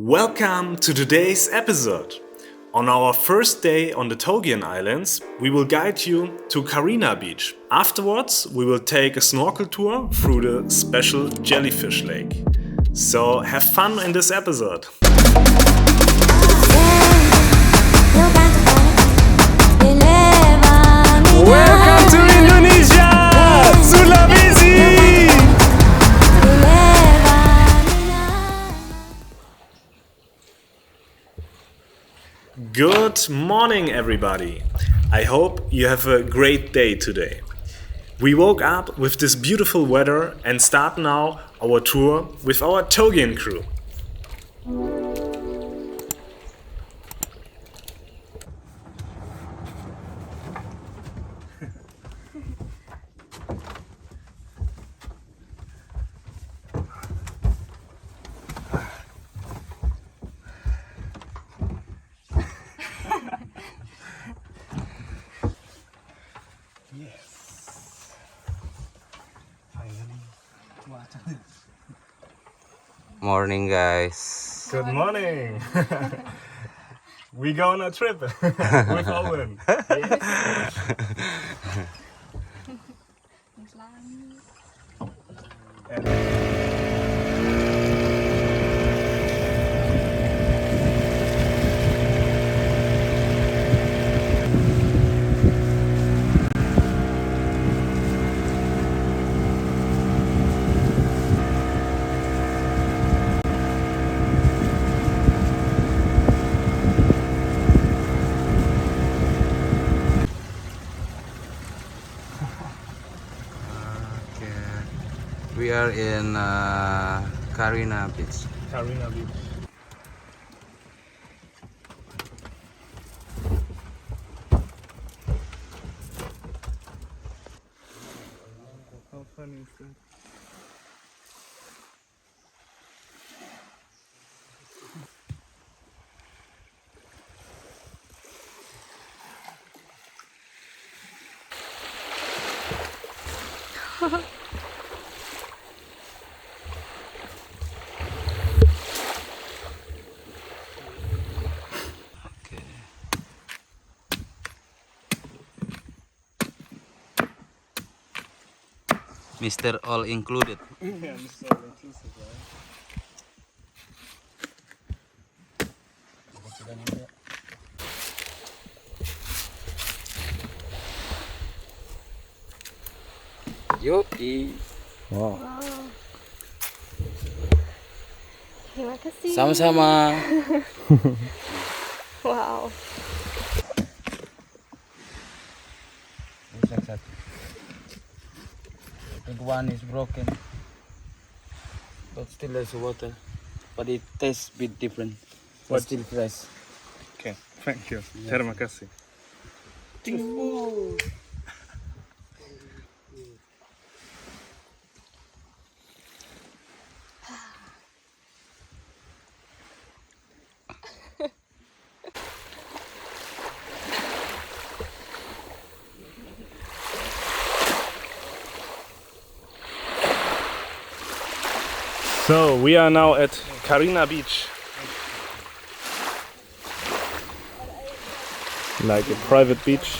Welcome to today's episode. On our first day on the Togian Islands, we will guide you to Carina Beach. Afterwards, we will take a snorkel tour through the special jellyfish lake. So have fun in this episode. Welcome to Indonesia! Sulawesi! Good morning, everybody. I hope you have a great day today. We woke up with this beautiful weather and start now our tour with our Togian crew. Morning, guys. Good morning. We go on a trip with Owen. We are in Carina Beach. Carina Beach. How funny is that? Mr. All Included. Yeah, Mr. All Inclusive, right? Yopi. Wow. Terima kasih. Sama-sama. Wow. I think one is broken, but still there's water. But it tastes a bit different. But still fresh. Okay, thank you. Terima kasih. So we are now at Carina Beach, like a private beach.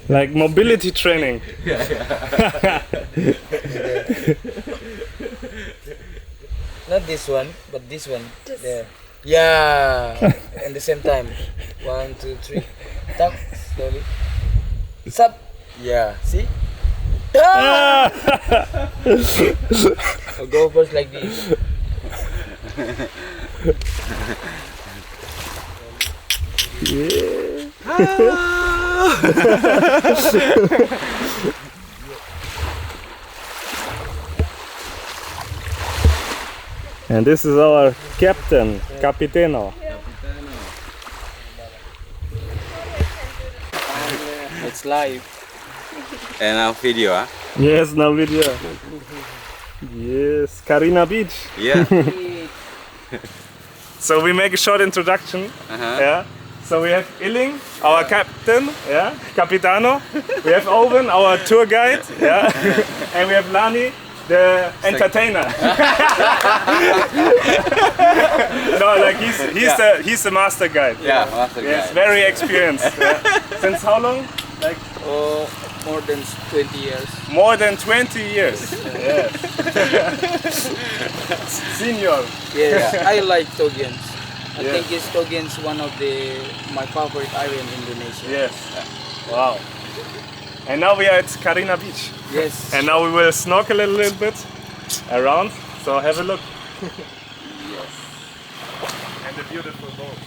Like mobility training. Not this one, but this one. There. Yeah. At the same time. 1, 2, 3. Tap. Slowly. Sup. Yeah. See? Ah! I'll go first like this. Yeah. And this is our captain, Capitano. It's live. And now video, huh? Yes, now video. Yes, Carina Beach. Yeah. So we make a short introduction. Yeah. So we have Illing, our captain, yeah, Capitano. We have Owen, our tour guide, yeah, and we have Lani, the entertainer. No, like he's the master guide. Yeah, master Yes, guide. very experienced. Yeah. Since how long? Like Oh, more than 20 years. more than 20 years. Yes. Senior. Yes, I like Togian. I Yeah. think Togian's one of my favorite island in Indonesia. Yes. Wow. And now we are at Carina Beach. Yes. And now we will snorkel a little bit around. So have a look. Yes. And the beautiful boat.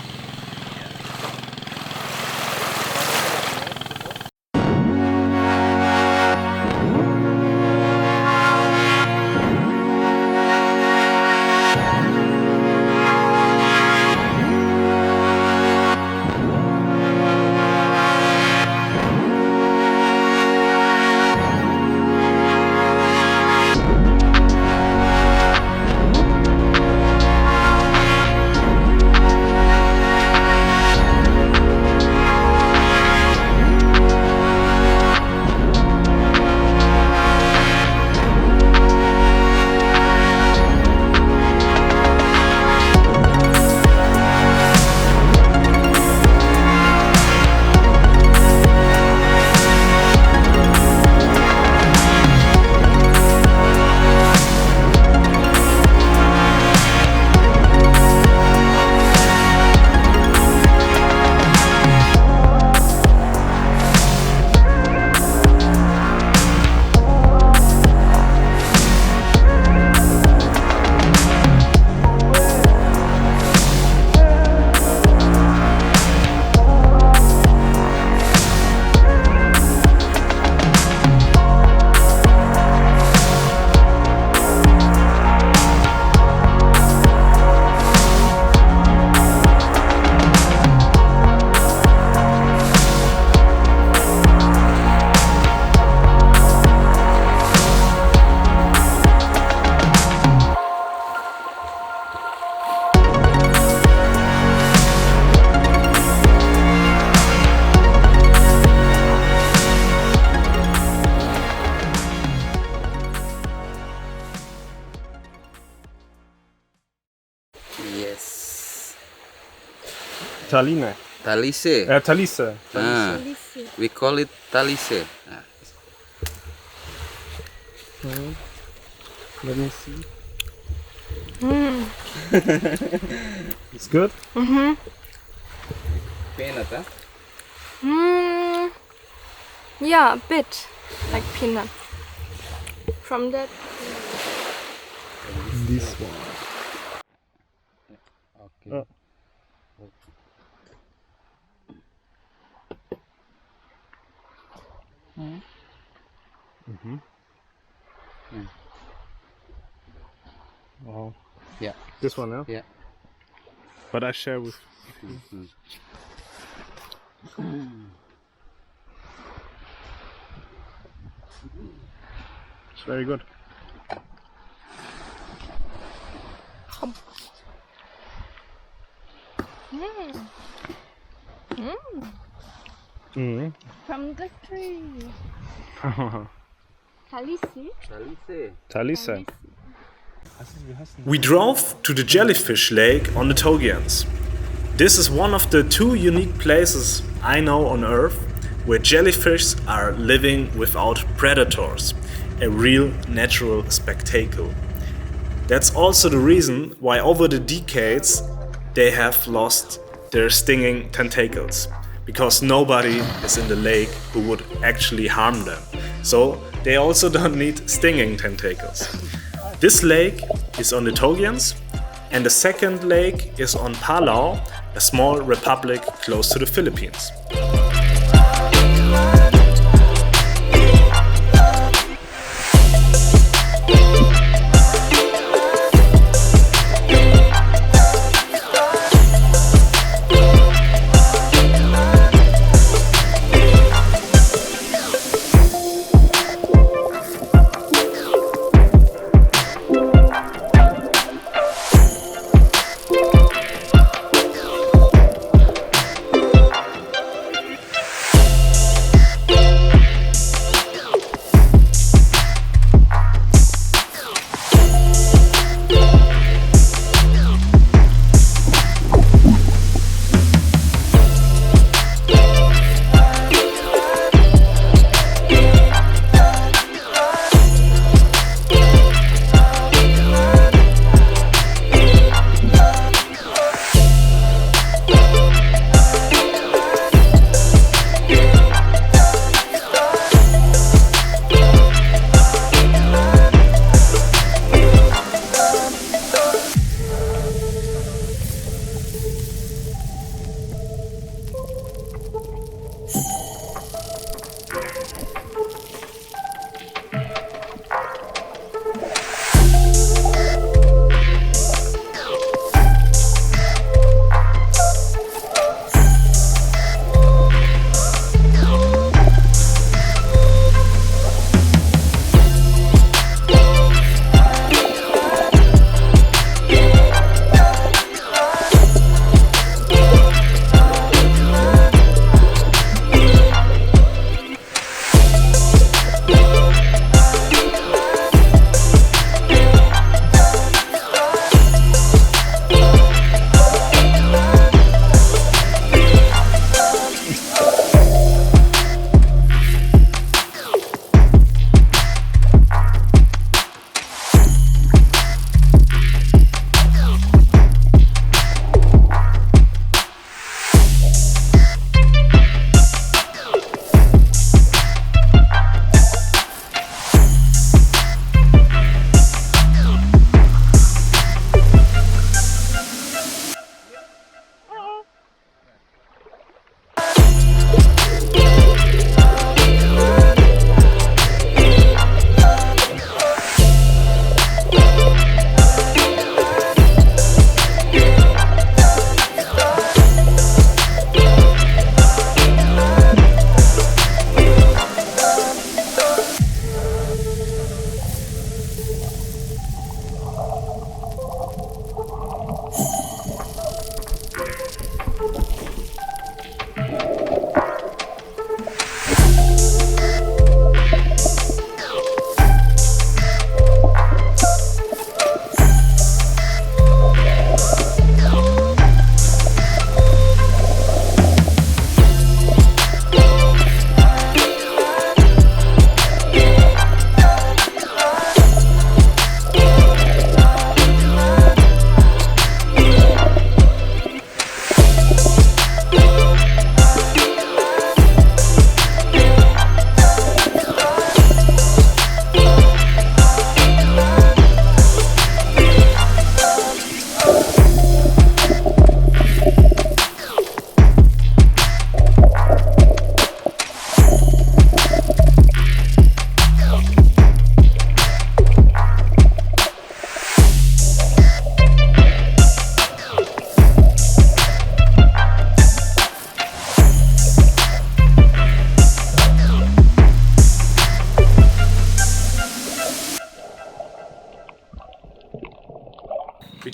Yes. Taline. Talise. Talise. Ah, we call it talise. Ah. Let me see. It's good? Peanut, huh? Yeah, a bit like peanut. From that. This one. Okay. Oh. Wow. Yeah. This one, yeah? Yeah. But I share with. It's very good. From the tree. Talisi. Talise. Talisa. We drove to the jellyfish lake on the Togians. This is one of the two unique places I know on Earth where jellyfish are living without predators, a real natural spectacle. That's also the reason why over the decades they have lost their stinging tentacles, because nobody is in the lake who would actually harm them. So they also don't need stinging tentacles. This lake is on the Togians, and the second lake is on Palau, a small republic close to the Philippines.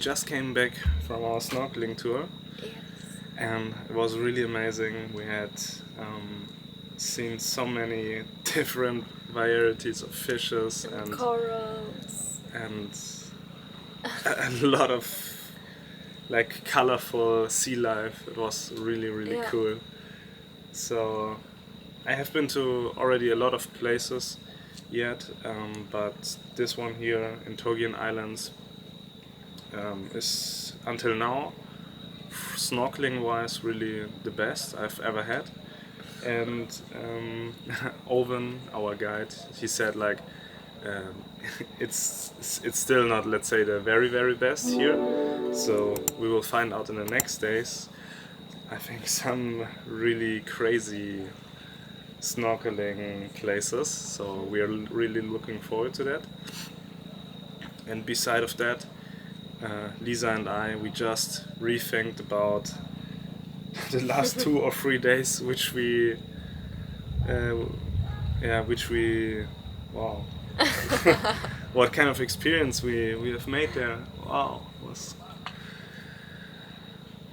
just came back from our snorkeling tour, and it was really amazing. We had seen so many different varieties of fishes and corals and a lot of like colorful sea life. It was really cool. So I have been to already a lot of places yet, but this one here in Togian Islands is until now, snorkeling wise, really the best I've ever had. And Owen, our guide, he said like it's still not, let's say, the very best here, so we will find out in the next days. I think some really crazy snorkeling places, so we are really looking forward to that. And beside of that, Lisa and I, we just rethinked about the last 2 or 3 days, which we wow. What kind of experience we have made there. Wow,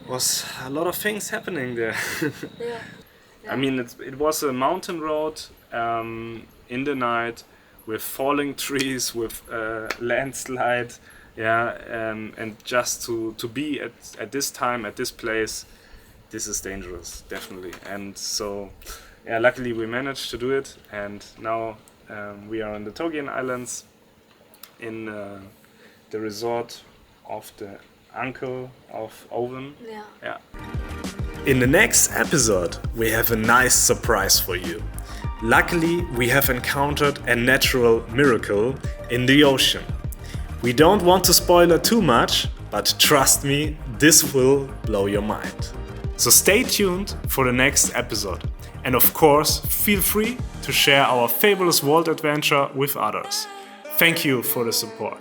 was a lot of things happening there. I mean, it was a mountain road in the night with falling trees, with landslide, and just to be at this time, at this place, this is dangerous, definitely. And so, luckily we managed to do it, and now we are on the Togian Islands in the resort of the uncle of Owen. Yeah. In the next episode, we have a nice surprise for you. Luckily, we have encountered a natural miracle in the ocean. We don't want to spoil it too much, but trust me, this will blow your mind. So stay tuned for the next episode. And of course, feel free to share our fabulous world adventure with others. Thank you for the support.